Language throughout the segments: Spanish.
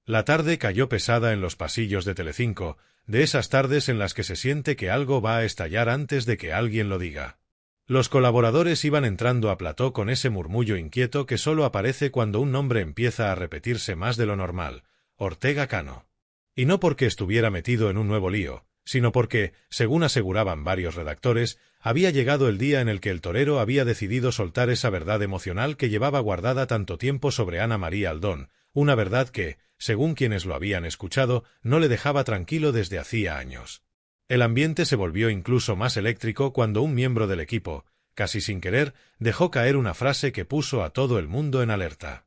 La tarde cayó pesada en los pasillos de Telecinco, de esas tardes en las que se siente que algo va a estallar antes de que alguien lo diga. Los colaboradores iban entrando a plató con ese murmullo inquieto que solo aparece cuando un nombre empieza a repetirse más de lo normal: Ortega Cano. Y no porque estuviera metido en un nuevo lío, sino porque, según aseguraban varios redactores, había llegado el día en el que el torero había decidido soltar esa verdad emocional que llevaba guardada tanto tiempo sobre Ana María Aldón, una verdad que, según quienes lo habían escuchado, no le dejaba tranquilo desde hacía años. El ambiente se volvió incluso más eléctrico cuando un miembro del equipo, casi sin querer, dejó caer una frase que puso a todo el mundo en alerta.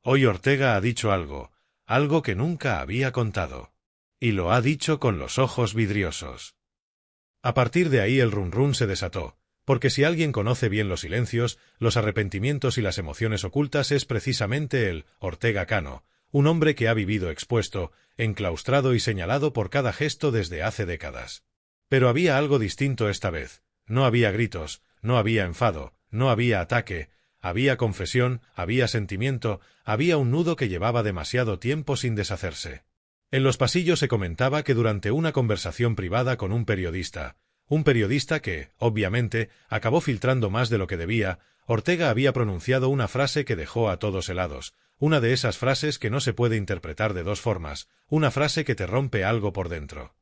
Hoy Ortega ha dicho algo que nunca había contado. Y lo ha dicho con los ojos vidriosos. A partir de ahí el run-run se desató, porque si alguien conoce bien los silencios, los arrepentimientos y las emociones ocultas es precisamente el Ortega Cano, un hombre que ha vivido expuesto, enclaustrado y señalado por cada gesto desde hace décadas. Pero había algo distinto esta vez. No había gritos, no había enfado, no había ataque, había confesión, había sentimiento, había un nudo que llevaba demasiado tiempo sin deshacerse. En los pasillos se comentaba que durante una conversación privada con un periodista que, obviamente, acabó filtrando más de lo que debía, Ortega había pronunciado una frase que dejó a todos helados, una de esas frases que no se puede interpretar de dos formas, una frase que te rompe algo por dentro.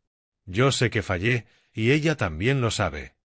Yo sé que fallé, y ella también lo sabe.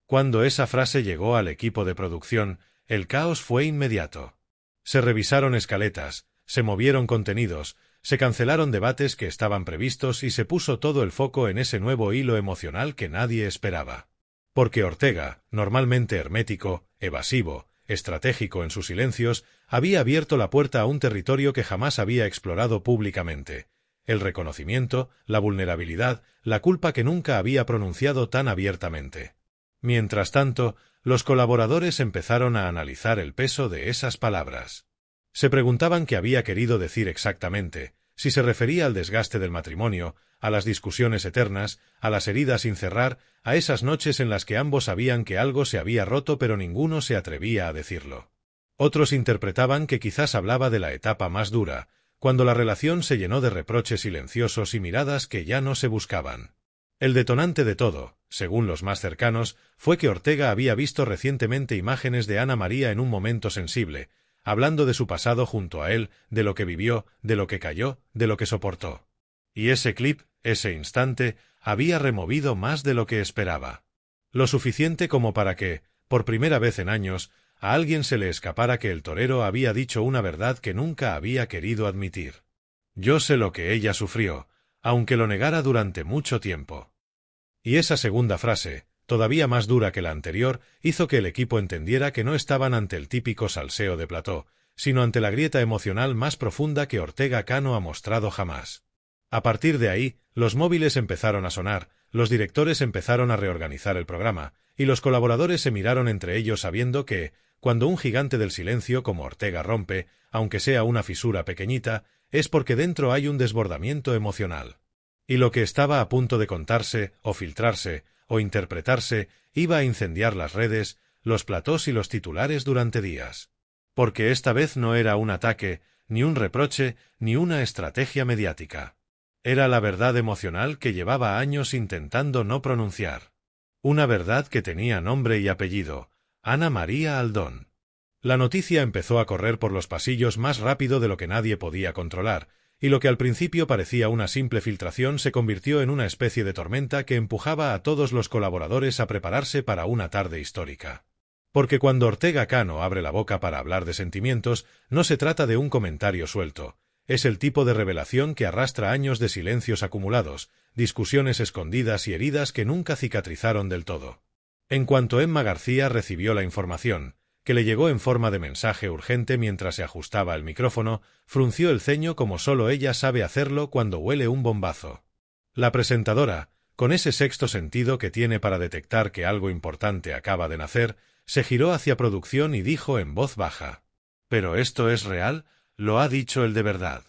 Cuando esa frase llegó al equipo de producción, el caos fue inmediato. Se revisaron escaletas, se movieron contenidos, se cancelaron debates que estaban previstos y se puso todo el foco en ese nuevo hilo emocional que nadie esperaba. Porque Ortega, normalmente hermético, evasivo, estratégico en sus silencios, había abierto la puerta a un territorio que jamás había explorado públicamente: el reconocimiento, la vulnerabilidad, la culpa que nunca había pronunciado tan abiertamente. Mientras tanto, los colaboradores empezaron a analizar el peso de esas palabras. Se preguntaban qué había querido decir exactamente, si se refería al desgaste del matrimonio, a las discusiones eternas, a las heridas sin cerrar, a esas noches en las que ambos sabían que algo se había roto pero ninguno se atrevía a decirlo. Otros interpretaban que quizás hablaba de la etapa más dura, cuando la relación se llenó de reproches silenciosos y miradas que ya no se buscaban. El detonante de todo, según los más cercanos, fue que Ortega había visto recientemente imágenes de Ana María en un momento sensible, hablando de su pasado junto a él, de lo que vivió, de lo que cayó, de lo que soportó. Y ese clip, ese instante, había removido más de lo que esperaba. Lo suficiente como para que, por primera vez en años, a alguien se le escapara que el torero había dicho una verdad que nunca había querido admitir. Yo sé lo que ella sufrió, aunque lo negara durante mucho tiempo. Y esa segunda frase, todavía más dura que la anterior, hizo que el equipo entendiera que no estaban ante el típico salseo de plató, sino ante la grieta emocional más profunda que Ortega Cano ha mostrado jamás. A partir de ahí, los móviles empezaron a sonar, los directores empezaron a reorganizar el programa, y los colaboradores se miraron entre ellos sabiendo que, cuando un gigante del silencio como Ortega rompe, aunque sea una fisura pequeñita, es porque dentro hay un desbordamiento emocional. Y lo que estaba a punto de contarse, o filtrarse, o interpretarse, iba a incendiar las redes, los platós y los titulares durante días. Porque esta vez no era un ataque, ni un reproche, ni una estrategia mediática. Era la verdad emocional que llevaba años intentando no pronunciar. Una verdad que tenía nombre y apellido: Ana María Aldón. La noticia empezó a correr por los pasillos más rápido de lo que nadie podía controlar, y lo que al principio parecía una simple filtración se convirtió en una especie de tormenta que empujaba a todos los colaboradores a prepararse para una tarde histórica. Porque cuando Ortega Cano abre la boca para hablar de sentimientos, no se trata de un comentario suelto. Es el tipo de revelación que arrastra años de silencios acumulados, discusiones escondidas y heridas que nunca cicatrizaron del todo. En cuanto Emma García recibió la información, que le llegó en forma de mensaje urgente mientras se ajustaba el micrófono, frunció el ceño como solo ella sabe hacerlo cuando huele un bombazo. La presentadora, con ese sexto sentido que tiene para detectar que algo importante acaba de nacer, se giró hacia producción y dijo en voz baja: «¿Pero esto es real? ¿Lo ha dicho él de verdad?».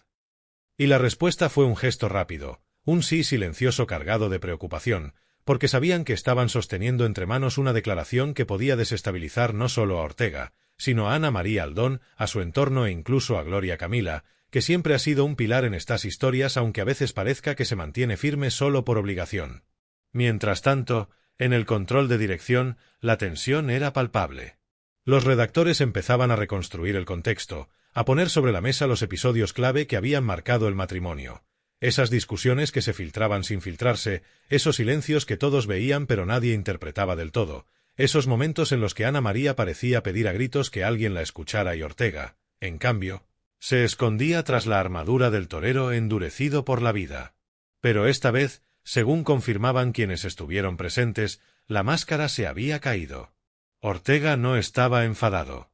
Y la respuesta fue un gesto rápido, un sí silencioso cargado de preocupación, porque sabían que estaban sosteniendo entre manos una declaración que podía desestabilizar no solo a Ortega, sino a Ana María Aldón, a su entorno e incluso a Gloria Camila, que siempre ha sido un pilar en estas historias, aunque a veces parezca que se mantiene firme solo por obligación. Mientras tanto, en el control de dirección, la tensión era palpable. Los redactores empezaban a reconstruir el contexto, a poner sobre la mesa los episodios clave que habían marcado el matrimonio. Esas discusiones que se filtraban sin filtrarse, esos silencios que todos veían pero nadie interpretaba del todo, esos momentos en los que Ana María parecía pedir a gritos que alguien la escuchara y Ortega, en cambio, se escondía tras la armadura del torero endurecido por la vida. Pero esta vez, según confirmaban quienes estuvieron presentes, la máscara se había caído. Ortega no estaba enfadado.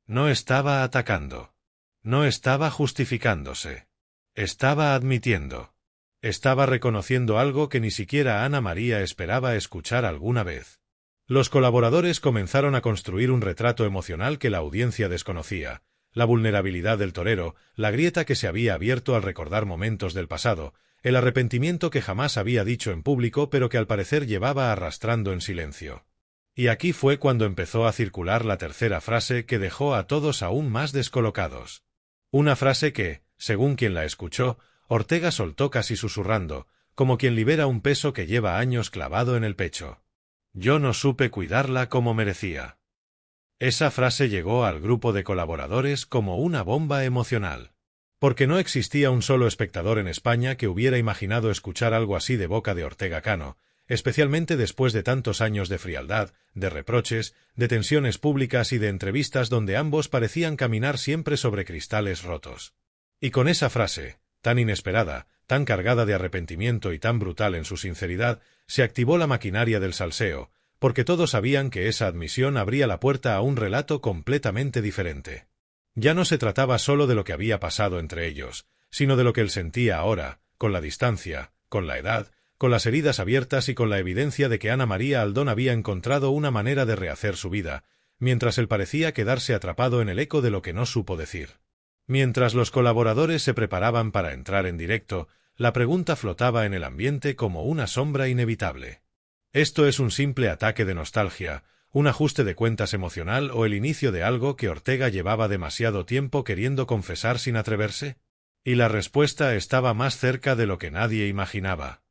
No estaba atacando. No estaba justificándose. Estaba admitiendo. Estaba reconociendo algo que ni siquiera Ana María esperaba escuchar alguna vez. Los colaboradores comenzaron a construir un retrato emocional que la audiencia desconocía. La vulnerabilidad del torero, la grieta que se había abierto al recordar momentos del pasado, el arrepentimiento que jamás había dicho en público pero que al parecer llevaba arrastrando en silencio. Y aquí fue cuando empezó a circular la tercera frase que dejó a todos aún más descolocados. Una frase que, según quien la escuchó, Ortega soltó casi susurrando, como quien libera un peso que lleva años clavado en el pecho. Yo no supe cuidarla como merecía. Esa frase llegó al grupo de colaboradores como una bomba emocional. Porque no existía un solo espectador en España que hubiera imaginado escuchar algo así de boca de Ortega Cano, especialmente después de tantos años de frialdad, de reproches, de tensiones públicas y de entrevistas donde ambos parecían caminar siempre sobre cristales rotos. Y con esa frase, tan inesperada, tan cargada de arrepentimiento y tan brutal en su sinceridad, se activó la maquinaria del salseo, porque todos sabían que esa admisión abría la puerta a un relato completamente diferente. Ya no se trataba solo de lo que había pasado entre ellos, sino de lo que él sentía ahora, con la distancia, con la edad, con las heridas abiertas y con la evidencia de que Ana María Aldón había encontrado una manera de rehacer su vida, mientras él parecía quedarse atrapado en el eco de lo que no supo decir. Mientras los colaboradores se preparaban para entrar en directo, la pregunta flotaba en el ambiente como una sombra inevitable. ¿Esto es un simple ataque de nostalgia, un ajuste de cuentas emocional o el inicio de algo que Ortega llevaba demasiado tiempo queriendo confesar sin atreverse? Y la respuesta estaba más cerca de lo que nadie imaginaba.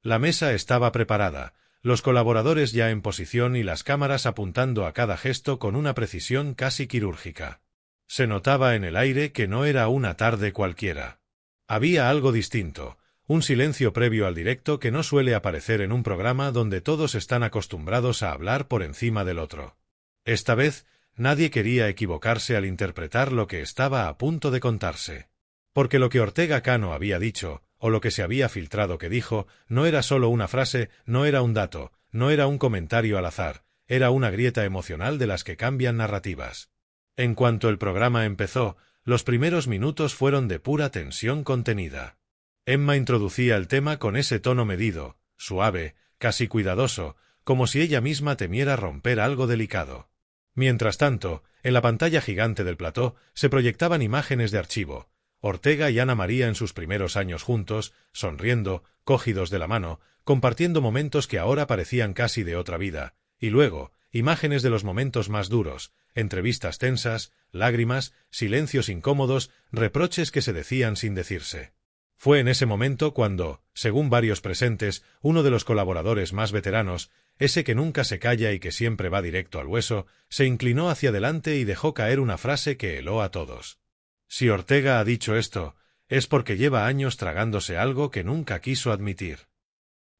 La mesa estaba preparada, los colaboradores ya en posición y las cámaras apuntando a cada gesto con una precisión casi quirúrgica. Se notaba en el aire que no era una tarde cualquiera. Había algo distinto, un silencio previo al directo que no suele aparecer en un programa donde todos están acostumbrados a hablar por encima del otro. Esta vez, nadie quería equivocarse al interpretar lo que estaba a punto de contarse. Porque lo que Ortega Cano había dicho, o lo que se había filtrado que dijo, no era solo una frase, no era un dato, no era un comentario al azar, era una grieta emocional de las que cambian narrativas. En cuanto el programa empezó, los primeros minutos fueron de pura tensión contenida. Emma introducía el tema con ese tono medido, suave, casi cuidadoso, como si ella misma temiera romper algo delicado. Mientras tanto, en la pantalla gigante del plató se proyectaban imágenes de archivo. Ortega y Ana María en sus primeros años juntos, sonriendo, cogidos de la mano, compartiendo momentos que ahora parecían casi de otra vida, y luego, imágenes de los momentos más duros, entrevistas tensas, lágrimas, silencios incómodos, reproches que se decían sin decirse. Fue en ese momento cuando, según varios presentes, uno de los colaboradores más veteranos, ese que nunca se calla y que siempre va directo al hueso, se inclinó hacia adelante y dejó caer una frase que heló a todos. Si Ortega ha dicho esto, es porque lleva años tragándose algo que nunca quiso admitir.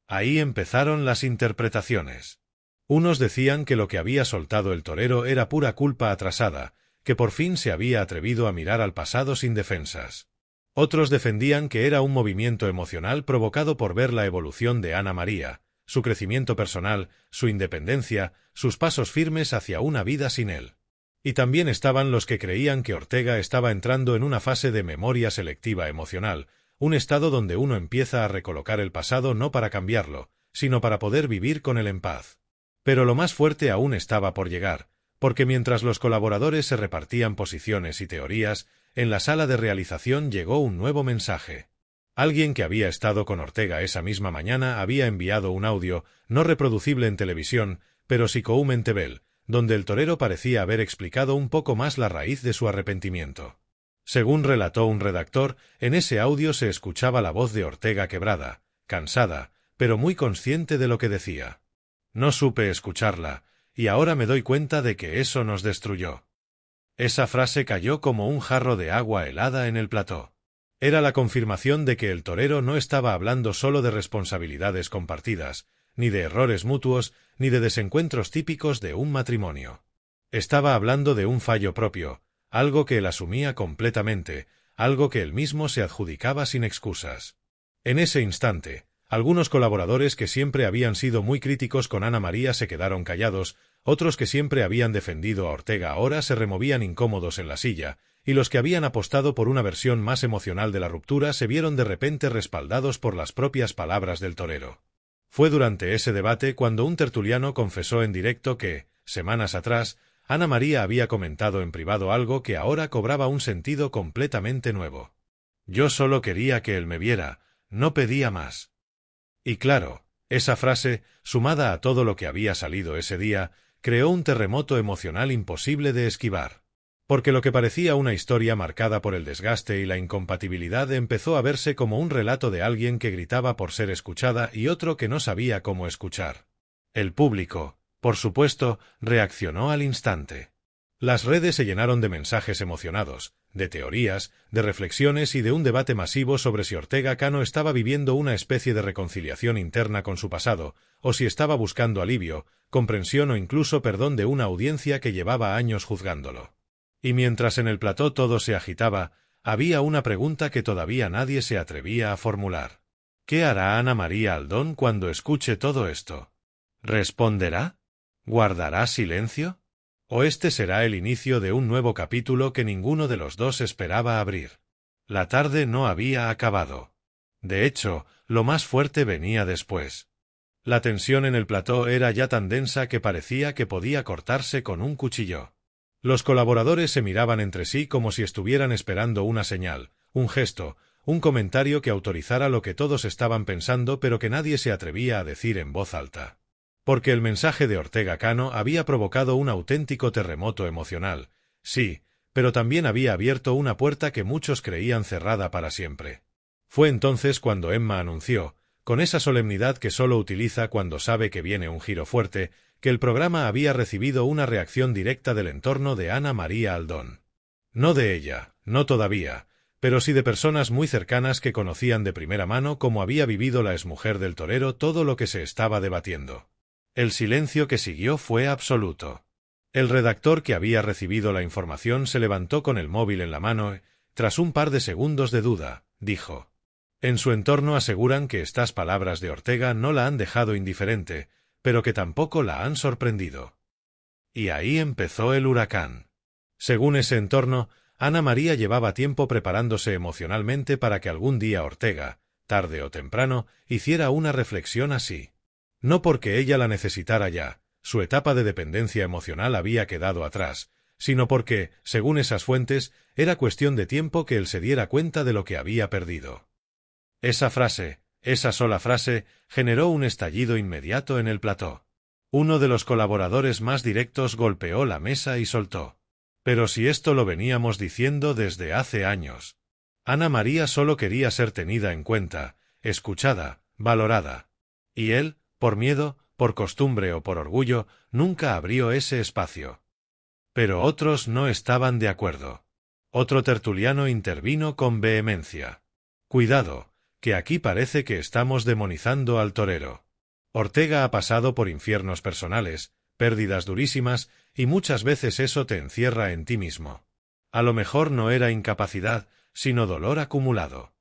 Ahí empezaron las interpretaciones. Unos decían que lo que había soltado el torero era pura culpa atrasada, que por fin se había atrevido a mirar al pasado sin defensas. Otros defendían que era un movimiento emocional provocado por ver la evolución de Ana María, su crecimiento personal, su independencia, sus pasos firmes hacia una vida sin él. Y también estaban los que creían que Ortega estaba entrando en una fase de memoria selectiva emocional, un estado donde uno empieza a recolocar el pasado no para cambiarlo, sino para poder vivir con él en paz. Pero lo más fuerte aún estaba por llegar, porque mientras los colaboradores se repartían posiciones y teorías, en la sala de realización llegó un nuevo mensaje. Alguien que había estado con Ortega esa misma mañana había enviado un audio, no reproducible en televisión, pero sí en TV, donde el torero parecía haber explicado un poco más la raíz de su arrepentimiento. Según relató un redactor, en ese audio se escuchaba la voz de Ortega quebrada, cansada, pero muy consciente de lo que decía. No supe escucharla, y ahora me doy cuenta de que eso nos destruyó. Esa frase cayó como un jarro de agua helada en el plató. Era la confirmación de que el torero no estaba hablando solo de responsabilidades compartidas, ni de errores mutuos, ni de desencuentros típicos de un matrimonio. Estaba hablando de un fallo propio, algo que él asumía completamente, algo que él mismo se adjudicaba sin excusas. En ese instante, algunos colaboradores que siempre habían sido muy críticos con Ana María se quedaron callados, otros que siempre habían defendido a Ortega ahora se removían incómodos en la silla, y los que habían apostado por una versión más emocional de la ruptura se vieron de repente respaldados por las propias palabras del torero. Fue durante ese debate cuando un tertuliano confesó en directo que, semanas atrás, Ana María había comentado en privado algo que ahora cobraba un sentido completamente nuevo. Yo solo quería que él me viera, no pedía más. Y claro, esa frase, sumada a todo lo que había salido ese día, creó un terremoto emocional imposible de esquivar. Porque lo que parecía una historia marcada por el desgaste y la incompatibilidad empezó a verse como un relato de alguien que gritaba por ser escuchada y otro que no sabía cómo escuchar. El público, por supuesto, reaccionó al instante. Las redes se llenaron de mensajes emocionados, de teorías, de reflexiones y de un debate masivo sobre si Ortega Cano estaba viviendo una especie de reconciliación interna con su pasado, o si estaba buscando alivio, comprensión o incluso perdón de una audiencia que llevaba años juzgándolo. Y mientras en el plató todo se agitaba, había una pregunta que todavía nadie se atrevía a formular. ¿Qué hará Ana María Aldón cuando escuche todo esto? ¿Responderá? ¿Guardará silencio? ¿O este será el inicio de un nuevo capítulo que ninguno de los dos esperaba abrir? La tarde no había acabado. De hecho, lo más fuerte venía después. La tensión en el plató era ya tan densa que parecía que podía cortarse con un cuchillo. Los colaboradores se miraban entre sí como si estuvieran esperando una señal, un gesto, un comentario que autorizara lo que todos estaban pensando pero que nadie se atrevía a decir en voz alta. Porque el mensaje de Ortega Cano había provocado un auténtico terremoto emocional, sí, pero también había abierto una puerta que muchos creían cerrada para siempre. Fue entonces cuando Emma anunció, con esa solemnidad que solo utiliza cuando sabe que viene un giro fuerte, que el programa había recibido una reacción directa del entorno de Ana María Aldón. No de ella, no todavía, pero sí de personas muy cercanas que conocían de primera mano cómo había vivido la exmujer del torero todo lo que se estaba debatiendo. El silencio que siguió fue absoluto. El redactor que había recibido la información se levantó con el móvil en la mano, tras un par de segundos de duda, dijo. En su entorno aseguran que estas palabras de Ortega no la han dejado indiferente, pero que tampoco la han sorprendido. Y ahí empezó el huracán. Según ese entorno, Ana María llevaba tiempo preparándose emocionalmente para que algún día Ortega, tarde o temprano, hiciera una reflexión así. No porque ella la necesitara ya, su etapa de dependencia emocional había quedado atrás, sino porque, según esas fuentes, era cuestión de tiempo que él se diera cuenta de lo que había perdido. Esa frase, esa sola frase, generó un estallido inmediato en el plató. Uno de los colaboradores más directos golpeó la mesa y soltó. Pero si esto lo veníamos diciendo desde hace años. Ana María solo quería ser tenida en cuenta, escuchada, valorada. Y él, por miedo, por costumbre o por orgullo, nunca abrió ese espacio. Pero otros no estaban de acuerdo. Otro tertuliano intervino con vehemencia. Cuidado, que aquí parece que estamos demonizando al torero. Ortega ha pasado por infiernos personales, pérdidas durísimas, y muchas veces eso te encierra en ti mismo. A lo mejor no era incapacidad, sino dolor acumulado.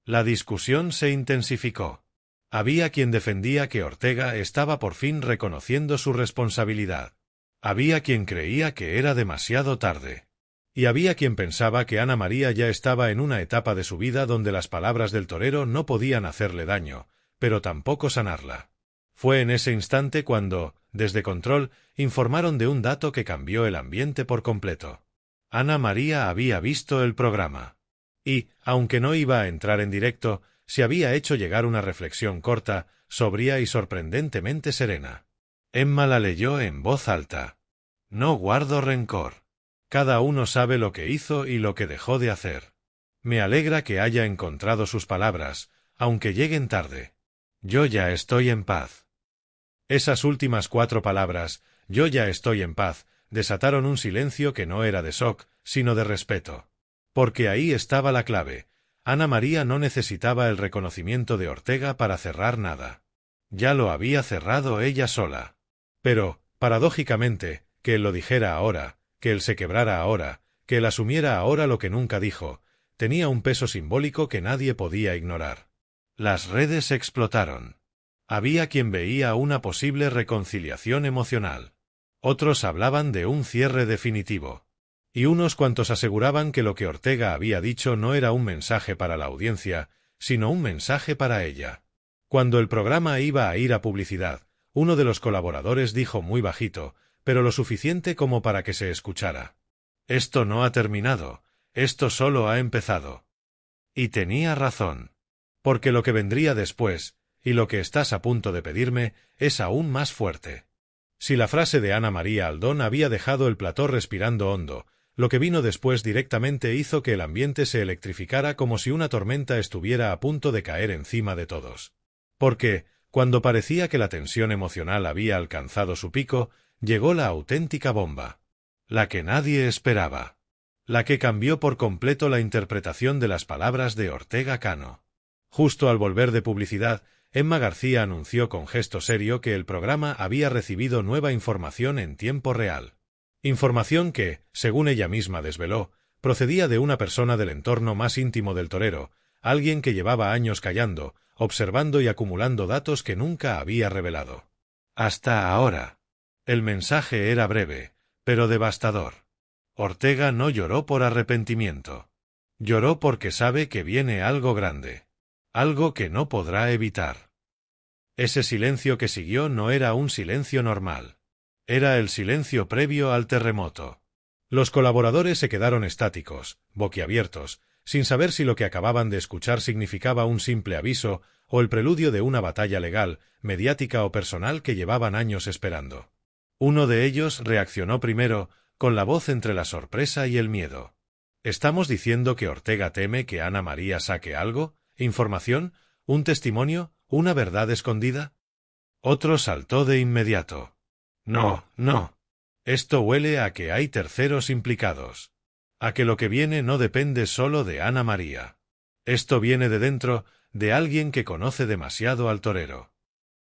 La discusión se intensificó. Había quien defendía que Ortega estaba por fin reconociendo su responsabilidad. Había quien creía que era demasiado tarde. Y había quien pensaba que Ana María ya estaba en una etapa de su vida donde las palabras del torero no podían hacerle daño, pero tampoco sanarla. Fue en ese instante cuando, desde Control, informaron de un dato que cambió el ambiente por completo. Ana María había visto el programa. Y, aunque no iba a entrar en directo, se había hecho llegar una reflexión corta, sobria y sorprendentemente serena. Emma la leyó en voz alta. No guardo rencor. Cada uno sabe lo que hizo y lo que dejó de hacer. Me alegra que haya encontrado sus palabras, aunque lleguen tarde. Yo ya estoy en paz. Esas últimas 4 palabras, yo ya estoy en paz, desataron un silencio que no era de shock, sino de respeto. Porque ahí estaba la clave. Ana María no necesitaba el reconocimiento de Ortega para cerrar nada. Ya lo había cerrado ella sola. Pero, paradójicamente, que él lo dijera ahora, que él se quebrara ahora, que él asumiera ahora lo que nunca dijo, tenía un peso simbólico que nadie podía ignorar. Las redes explotaron. Había quien veía una posible reconciliación emocional. Otros hablaban de un cierre definitivo. Y unos cuantos aseguraban que lo que Ortega había dicho no era un mensaje para la audiencia, sino un mensaje para ella. Cuando el programa iba a ir a publicidad, uno de los colaboradores dijo muy bajito, pero lo suficiente como para que se escuchara: «Esto no ha terminado, esto solo ha empezado». Y tenía razón. Porque lo que vendría después, y lo que estás a punto de pedirme, es aún más fuerte. Si la frase de Ana María Aldón había dejado el plató respirando hondo, lo que vino después directamente hizo que el ambiente se electrificara como si una tormenta estuviera a punto de caer encima de todos. Porque, cuando parecía que la tensión emocional había alcanzado su pico, llegó la auténtica bomba. La que nadie esperaba. La que cambió por completo la interpretación de las palabras de Ortega Cano. Justo al volver de publicidad, Emma García anunció con gesto serio que el programa había recibido nueva información en tiempo real. Información que, según ella misma desveló, procedía de una persona del entorno más íntimo del torero, alguien que llevaba años callando, observando y acumulando datos que nunca había revelado. Hasta ahora. El mensaje era breve, pero devastador. Ortega no lloró por arrepentimiento. Lloró porque sabe que viene algo grande. Algo que no podrá evitar. Ese silencio que siguió no era un silencio normal. Era el silencio previo al terremoto. Los colaboradores se quedaron estáticos, boquiabiertos, sin saber si lo que acababan de escuchar significaba un simple aviso o el preludio de una batalla legal, mediática o personal que llevaban años esperando. Uno de ellos reaccionó primero, con la voz entre la sorpresa y el miedo. ¿Estamos diciendo que Ortega teme que Ana María saque algo? ¿Información? ¿Un testimonio? ¿Una verdad escondida? Otro saltó de inmediato. No, no. Esto huele a que hay terceros implicados. A que lo que viene no depende solo de Ana María. Esto viene de dentro, de alguien que conoce demasiado al torero.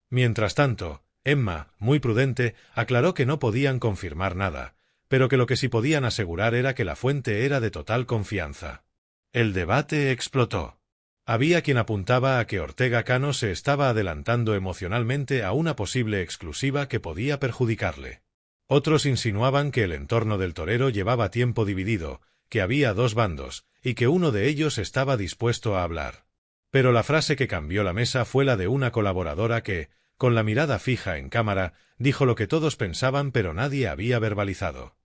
Mientras tanto, Emma, muy prudente, aclaró que no podían confirmar nada, pero que lo que sí podían asegurar era que la fuente era de total confianza. El debate explotó. Había quien apuntaba a que Ortega Cano se estaba adelantando emocionalmente a una posible exclusiva que podía perjudicarle. Otros insinuaban que el entorno del torero llevaba tiempo dividido, que había 2 bandos, y que uno de ellos estaba dispuesto a hablar. Pero la frase que cambió la mesa fue la de una colaboradora que, con la mirada fija en cámara, dijo lo que todos pensaban pero nadie había verbalizado.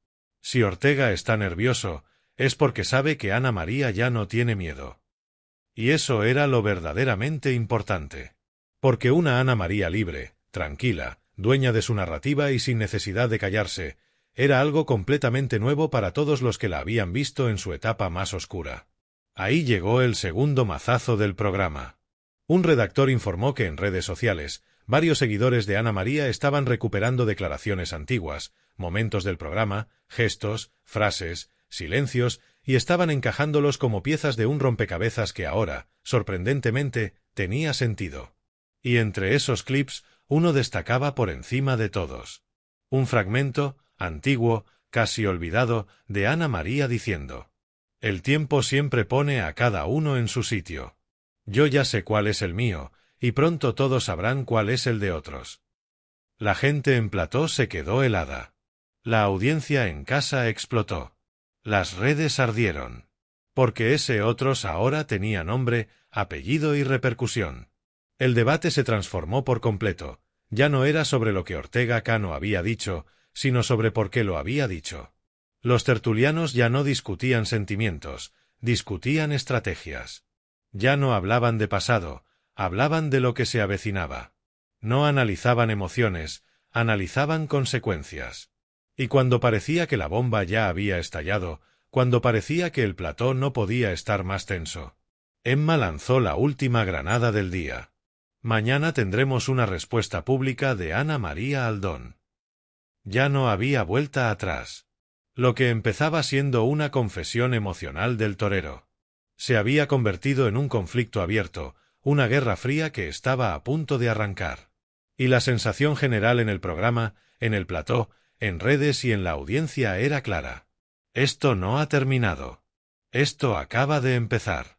Si Ortega está nervioso, es porque sabe que Ana María ya no tiene miedo. Y eso era lo verdaderamente importante. Porque una Ana María libre, tranquila, dueña de su narrativa y sin necesidad de callarse, era algo completamente nuevo para todos los que la habían visto en su etapa más oscura. Ahí llegó el segundo mazazo del programa. Un redactor informó que en redes sociales, varios seguidores de Ana María estaban recuperando declaraciones antiguas, momentos del programa, gestos, frases, silencios, y estaban encajándolos como piezas de un rompecabezas que ahora, sorprendentemente, tenía sentido. Y entre esos clips, uno destacaba por encima de todos. Un fragmento, antiguo, casi olvidado, de Ana María diciendo: «El tiempo siempre pone a cada uno en su sitio. Yo ya sé cuál es el mío, y pronto todos sabrán cuál es el de otros». La gente en plató se quedó helada. La audiencia en casa explotó. Las redes ardieron. Porque ese otros ahora tenía nombre, apellido y repercusión. El debate se transformó por completo. Ya no era sobre lo que Ortega Cano había dicho, sino sobre por qué lo había dicho. Los tertulianos ya no discutían sentimientos, discutían estrategias. Ya no hablaban de pasado, hablaban de lo que se avecinaba. No analizaban emociones, analizaban consecuencias. Y cuando parecía que la bomba ya había estallado, cuando parecía que el plató no podía estar más tenso, Emma lanzó la última granada del día. Mañana tendremos una respuesta pública de Ana María Aldón. Ya no había vuelta atrás. Lo que empezaba siendo una confesión emocional del torero se había convertido en un conflicto abierto, una guerra fría que estaba a punto de arrancar. Y la sensación general en el programa, en el plató, en redes y en la audiencia era clara. Esto no ha terminado. Esto acaba de empezar.